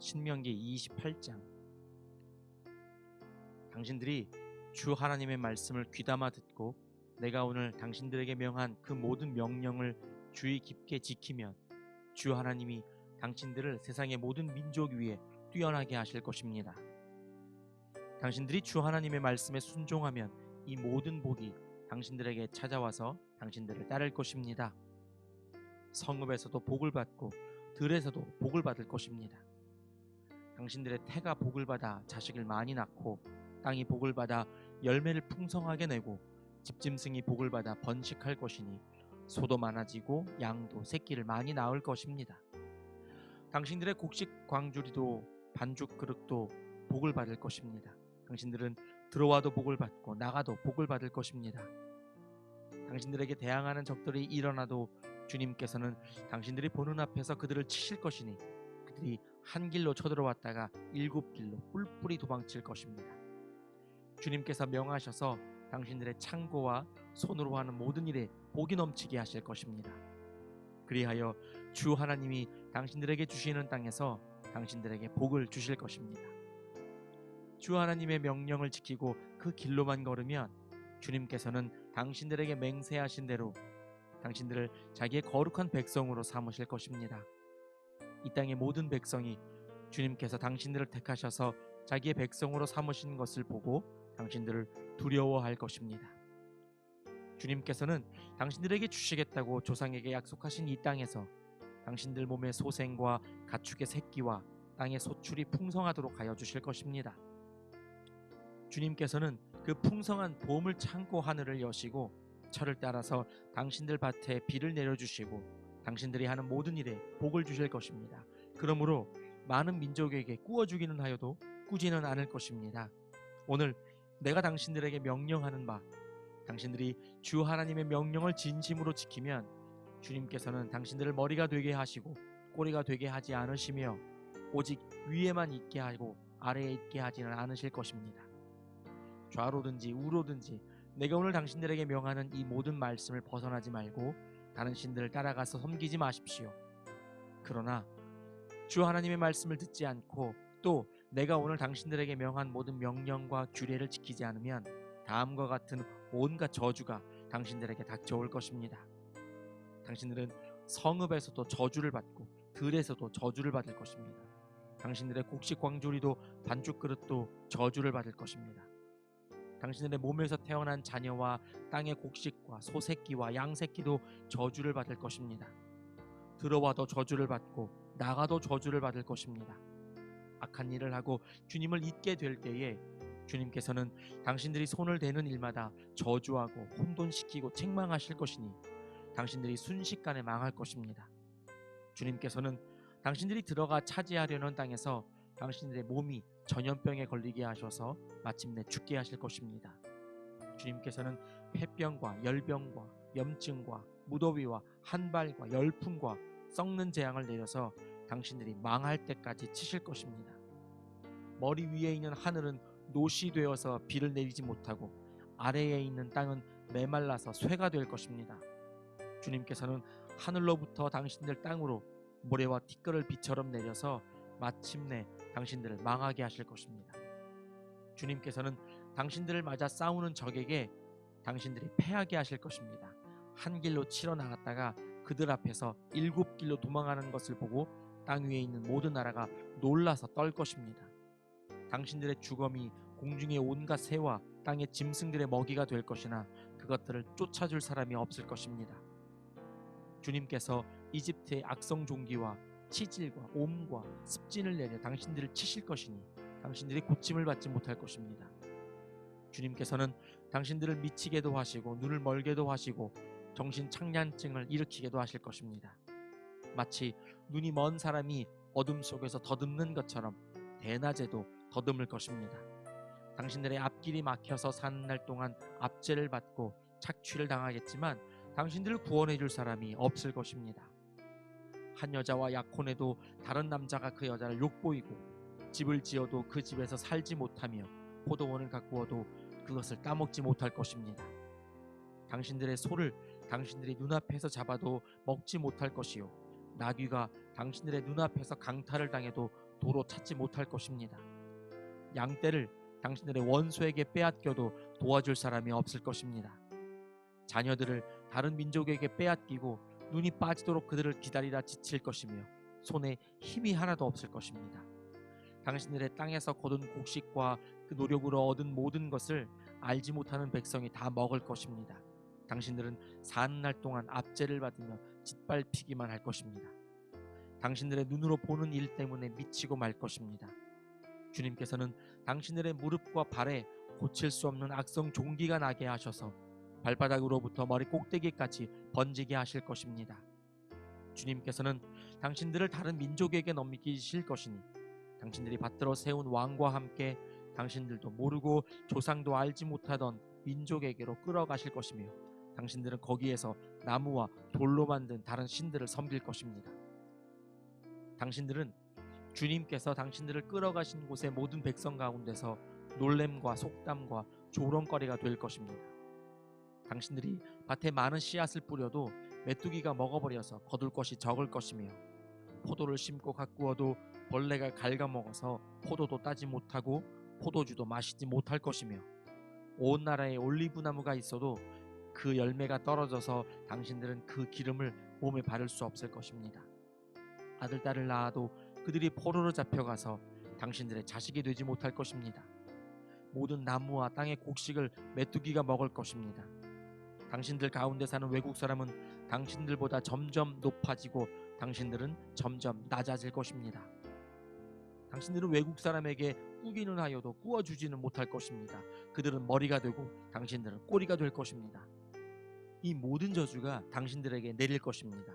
신명기 28장. 당신들이 주 하나님의 말씀을 귀담아 듣고 내가 오늘 당신들에게 명한 그 모든 명령을 주의 깊게 지키면 주 하나님이 당신들을 세상의 모든 민족 위에 뛰어나게 하실 것입니다. 당신들이 주 하나님의 말씀에 순종하면 이 모든 복이 당신들에게 찾아와서 당신들을 따를 것입니다. 성읍에서도 복을 받고 들에서도 복을 받을 것입니다. 당신들의 태가 복을 받아 자식을 많이 낳고 땅이 복을 받아 열매를 풍성하게 내고 집짐승이 복을 받아 번식할 것이니 소도 많아지고 양도 새끼를 많이 낳을 것입니다. 당신들의 곡식 광주리도 반죽 그릇도 복을 받을 것입니다. 당신들은 들어와도 복을 받고 나가도 복을 받을 것입니다. 당신들에게 대항하는 적들이 일어나도 주님께서는 당신들이 보는 앞에서 그들을 치실 것이니 그들이 한 길로 쳐들어왔다가 일곱 길로 뿔뿔이 도망칠 것입니다. 주님께서 명하셔서 당신들의 창고와 손으로 하는 모든 일에 복이 넘치게 하실 것입니다. 그리하여 주 하나님이 당신들에게 주시는 땅에서 당신들에게 복을 주실 것입니다. 주 하나님의 명령을 지키고 그 길로만 걸으면 주님께서는 당신들에게 맹세하신 대로 당신들을 자기의 거룩한 백성으로 삼으실 것입니다. 이 땅의 모든 백성이 주님께서 당신들을 택하셔서 자기의 백성으로 삼으신 것을 보고 당신들을 두려워할 것입니다. 주님께서는 당신들에게 주시겠다고 조상에게 약속하신 이 땅에서 당신들 몸의 소생과 가축의 새끼와 땅의 소출이 풍성하도록 하여 주실 것입니다. 주님께서는 그 풍성한 보물 창고 하늘을 여시고 철을 따라서 당신들 밭에 비를 내려주시고 당신들이 하는 모든 일에 복을 주실 것입니다. 그러므로 많은 민족에게 꾸어주기는 하여도 꾸지는 않을 것입니다. 오늘 내가 당신들에게 명령하는 바, 당신들이 주 하나님의 명령을 진심으로 지키면 주님께서는 당신들을 머리가 되게 하시고 꼬리가 되게 하지 않으시며 오직 위에만 있게 하고 아래에 있게 하지는 않으실 것입니다. 좌로든지 우로든지 내가 오늘 당신들에게 명하는 이 모든 말씀을 벗어나지 말고 다른 신들을 따라가서 섬기지 마십시오. 그러나 주 하나님의 말씀을 듣지 않고 또 내가 오늘 당신들에게 명한 모든 명령과 규례를 지키지 않으면 다음과 같은 온갖 저주가 당신들에게 닥쳐올 것입니다. 당신들은 성읍에서도 저주를 받고 들에서도 저주를 받을 것입니다. 당신들의 곡식 광주리도 반죽 그릇도 저주를 받을 것입니다. 당신들의 몸에서 태어난 자녀와 땅의 곡식과 소새끼와 양새끼도 저주를 받을 것입니다. 들어와도 저주를 받고 나가도 저주를 받을 것입니다. 악한 일을 하고 주님을 잊게 될 때에 주님께서는 당신들이 손을 대는 일마다 저주하고 혼돈시키고 책망하실 것이니 당신들이 순식간에 망할 것입니다. 주님께서는 당신들이 들어가 차지하려는 땅에서 당신들의 몸이 전염병에 걸리게 하셔서 마침내 죽게 하실 것입니다. 주님께서는 폐병과 열병과 염증과 무더위와 한발과 열풍과 썩는 재앙을 내려서 당신들이 망할 때까지 치실 것입니다. 머리 위에 있는 하늘은 노시 되어서 비를 내리지 못하고 아래에 있는 땅은 메말라서 쇠가 될 것입니다. 주님께서는 하늘로부터 당신들 땅으로 모래와 티끌을 비처럼 내려서 마침내 당신들을 망하게 하실 것입니다. 주님께서는 당신들을 맞아 싸우는 적에게 당신들이 패하게 하실 것입니다. 한 길로 치러 나갔다가 그들 앞에서 일곱 길로 도망하는 것을 보고 땅 위에 있는 모든 나라가 놀라서 떨 것입니다. 당신들의 주검이 공중의 온갖 새와 땅의 짐승들의 먹이가 될 것이나 그것들을 쫓아줄 사람이 없을 것입니다. 주님께서 이집트의 악성 종기와 치질과 옴과 습진을 내려 당신들을 치실 것이니 당신들이 고침을 받지 못할 것입니다. 주님께서는 당신들을 미치게도 하시고 눈을 멀게도 하시고 정신착란증을 일으키게도 하실 것입니다. 마치 눈이 먼 사람이 어둠 속에서 더듬는 것처럼 대낮에도 더듬을 것입니다. 당신들의 앞길이 막혀서 사는 날 동안 압제를 받고 착취를 당하겠지만 당신들을 구원해 줄 사람이 없을 것입니다. 한 여자와 약혼해도 다른 남자가 그 여자를 욕보이고 집을 지어도 그 집에서 살지 못하며 포도원을 가꾸어도 그것을 따먹지 못할 것입니다. 당신들의 소를 당신들이 눈앞에서 잡아도 먹지 못할 것이요 나귀가 당신들의 눈앞에서 강탈을 당해도 도로 찾지 못할 것입니다. 양떼를 당신들의 원수에게 빼앗겨도 도와줄 사람이 없을 것입니다. 자녀들을 다른 민족에게 빼앗기고 눈이 빠지도록 그들을 기다리다 지칠 것이며 손에 힘이 하나도 없을 것입니다. 당신들의 땅에서 거둔 곡식과 그 노력으로 얻은 모든 것을 알지 못하는 백성이 다 먹을 것입니다. 당신들은 사는 날 동안 압제를 받으며 짓밟히기만 할 것입니다. 당신들의 눈으로 보는 일 때문에 미치고 말 것입니다. 주님께서는 당신들의 무릎과 발에 고칠 수 없는 악성 종기가 나게 하셔서 발바닥으로부터 머리 꼭대기까지 번지게 하실 것입니다. 주님께서는 당신들을 다른 민족에게 넘기실 것이니 당신들이 받들어 세운 왕과 함께 당신들도 모르고 조상도 알지 못하던 민족에게로 끌어가실 것이며 당신들은 거기에서 나무와 돌로 만든 다른 신들을 섬길 것입니다. 당신들은 주님께서 당신들을 끌어가신 곳의 모든 백성 가운데서 놀램과 속담과 조롱거리가 될 것입니다. 당신들이 밭에 많은 씨앗을 뿌려도 메뚜기가 먹어버려서 거둘 것이 적을 것이며 포도를 심고 가꾸어도 벌레가 갉아먹어서 포도도 따지 못하고 포도주도 마시지 못할 것이며 온 나라에 올리브 나무가 있어도 그 열매가 떨어져서 당신들은 그 기름을 몸에 바를 수 없을 것입니다. 아들 딸을 낳아도 그들이 포로로 잡혀가서 당신들의 자식이 되지 못할 것입니다. 모든 나무와 땅의 곡식을 메뚜기가 먹을 것입니다. 당신들 가운데 사는 외국 사람은 당신들보다 점점 높아지고 당신들은 점점 낮아질 것입니다. 당신들은 외국 사람에게 꾸기는 하여도 꾸어주지는 못할 것입니다. 그들은 머리가 되고 당신들은 꼬리가 될 것입니다. 이 모든 저주가 당신들에게 내릴 것입니다.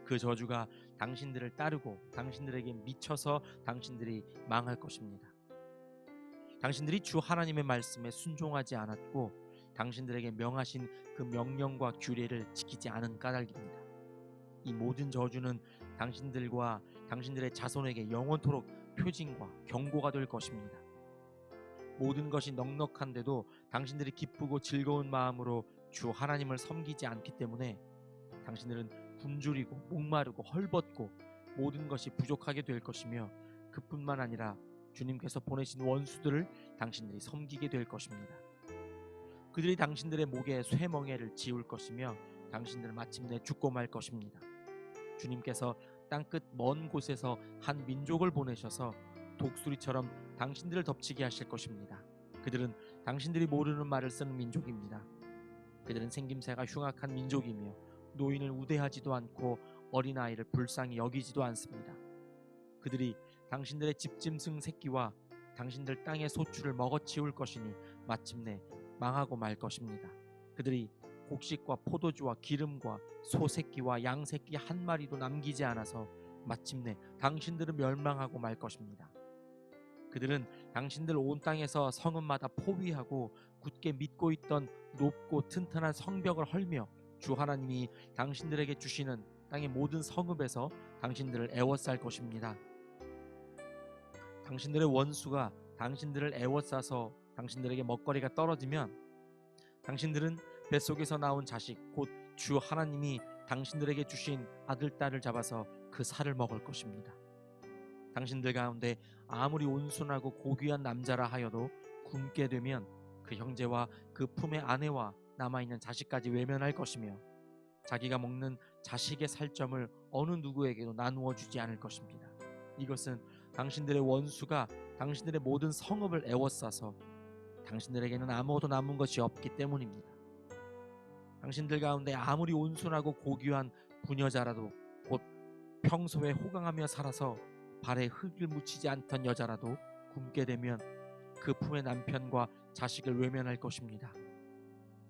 그 저주가 당신들을 따르고 당신들에게 미쳐서 당신들이 망할 것입니다. 당신들이 주 하나님의 말씀에 순종하지 않았고 당신들에게 명하신 그 명령과 규례를 지키지 않은 까닭입니다. 이 모든 저주는 당신들과 당신들의 자손에게 영원토록 표징과 경고가 될 것입니다. 모든 것이 넉넉한데도 당신들이 기쁘고 즐거운 마음으로 주 하나님을 섬기지 않기 때문에 당신들은 굶주리고 목마르고 헐벗고 모든 것이 부족하게 될 것이며 그뿐만 아니라 주님께서 보내신 원수들을 당신들이 섬기게 될 것입니다. 그들이 당신들의 목에 쇠멍에를 지울 것이며 당신들은 마침내 죽고 말 것입니다. 주님께서 땅끝 먼 곳에서 한 민족을 보내셔서 독수리처럼 당신들을 덮치게 하실 것입니다. 그들은 당신들이 모르는 말을 쓰는 민족입니다. 그들은 생김새가 흉악한 민족이며 노인을 우대하지도 않고 어린아이를 불쌍히 여기지도 않습니다. 그들이 당신들의 집짐승 새끼와 당신들 땅의 소출을 먹어치울 것이니 마침내 망하고 말 것입니다. 그들이 곡식과 포도주와 기름과 소 새끼와 양 새끼 한 마리도 남기지 않아서 마침내 당신들은 멸망하고 말 것입니다. 그들은 당신들 온 땅에서 성읍마다 포위하고 굳게 믿고 있던 높고 튼튼한 성벽을 헐며 주 하나님이 당신들에게 주시는 땅의 모든 성읍에서 당신들을 애워쌀 것입니다. 당신들의 원수가 당신들을 애워싸서 당신들에게 먹거리가 떨어지면 당신들은 뱃속에서 나온 자식 곧 주 하나님이 당신들에게 주신 아들 딸을 잡아서 그 살을 먹을 것입니다. 당신들 가운데 아무리 온순하고 고귀한 남자라 하여도 굶게 되면 그 형제와 그 품의 아내와 남아있는 자식까지 외면할 것이며 자기가 먹는 자식의 살점을 어느 누구에게도 나누어 주지 않을 것입니다. 이것은 당신들의 원수가 당신들의 모든 성읍을 애워싸서 당신들에게는 아무것도 남은 것이 없기 때문입니다. 당신들 가운데 아무리 온순하고 고귀한 부녀자라도 곧 평소에 호강하며 살아서 발에 흙을 묻히지 않던 여자라도 굶게 되면 그 품의 남편과 자식을 외면할 것입니다.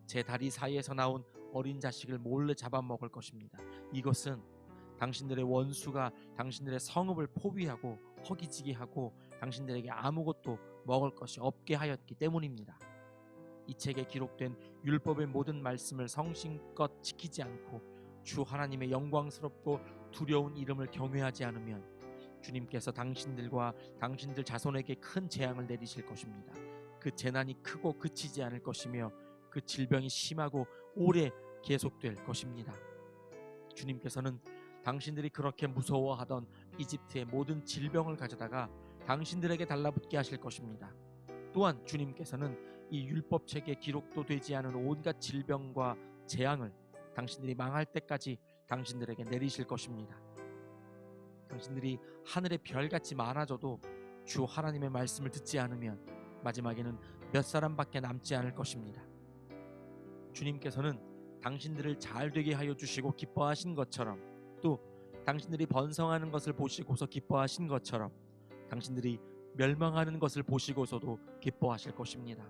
제 다리 사이에서 나온 어린 자식을 몰래 잡아먹을 것입니다. 이것은 당신들의 원수가 당신들의 성읍을 포위하고 허기지게 하고 당신들에게 아무것도 먹을 것이 없게 하였기 때문입니다. 이 책에 기록된 율법의 모든 말씀을 성심껏 지키지 않고 주 하나님의 영광스럽고 두려운 이름을 경외하지 않으면 주님께서 당신들과 당신들 자손에게 큰 재앙을 내리실 것입니다. 그 재난이 크고 그치지 않을 것이며 그 질병이 심하고 오래 계속될 것입니다. 주님께서는 당신들이 그렇게 무서워하던 이집트의 모든 질병을 가져다가 당신들에게 달라붙게 하실 것입니다. 또한 주님께서는 이 율법책에 기록도 되지 않은 온갖 질병과 재앙을 당신들이 망할 때까지 당신들에게 내리실 것입니다. 당신들이 하늘의 별같이 많아져도 주 하나님의 말씀을 듣지 않으면 마지막에는 몇 사람밖에 남지 않을 것입니다. 주님께서는 당신들을 잘 되게 하여 주시고 기뻐하신 것처럼, 또 당신들이 번성하는 것을 보시고서 기뻐하신 것처럼 당신들이 멸망하는 것을 보시고서도 기뻐하실 것입니다.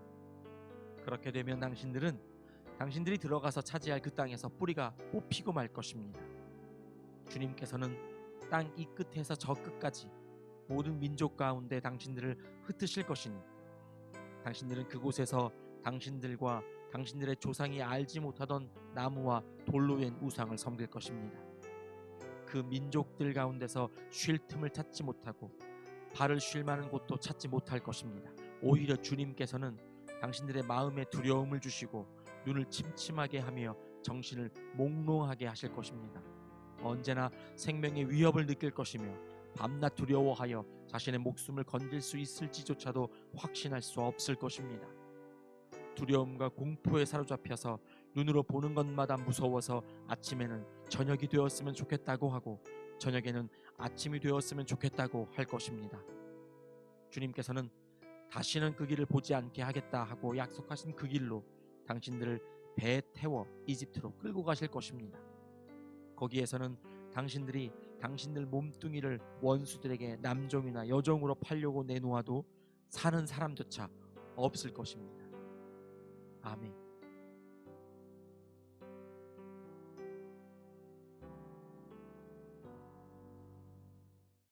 그렇게 되면 당신들이 들어가서 차지할 그 땅에서 뿌리가 뽑히고 말 것입니다. 주님께서는 땅 이 끝에서 저 끝까지 모든 민족 가운데 당신들을 흩으실 것이니 당신들은 그곳에서 당신들과 당신들의 조상이 알지 못하던 나무와 돌로 된 우상을 섬길 것입니다. 그 민족들 가운데서 쉴 틈을 찾지 못하고 발을 쉴 만한 곳도 찾지 못할 것입니다. 오히려 주님께서는 당신들의 마음에 두려움을 주시고 눈을 침침하게 하며 정신을 몽롱하게 하실 것입니다. 언제나 생명의 위협을 느낄 것이며 밤낮 두려워하여 자신의 목숨을 건질 수 있을지조차도 확신할 수 없을 것입니다. 두려움과 공포에 사로잡혀서 눈으로 보는 것마다 무서워서 아침에는 저녁이 되었으면 좋겠다고 하고 저녁에는 아침이 되었으면 좋겠다고 할 것입니다. 주님께서는 다시는 그 길을 보지 않게 하겠다 하고 약속하신 그 길로 당신들을 배에 태워 이집트로 끌고 가실 것입니다. 거기에서는 당신들이 당신들 몸뚱이를 원수들에게 남종이나 여종으로 팔려고 내놓아도 사는 사람조차 없을 것입니다. 아멘.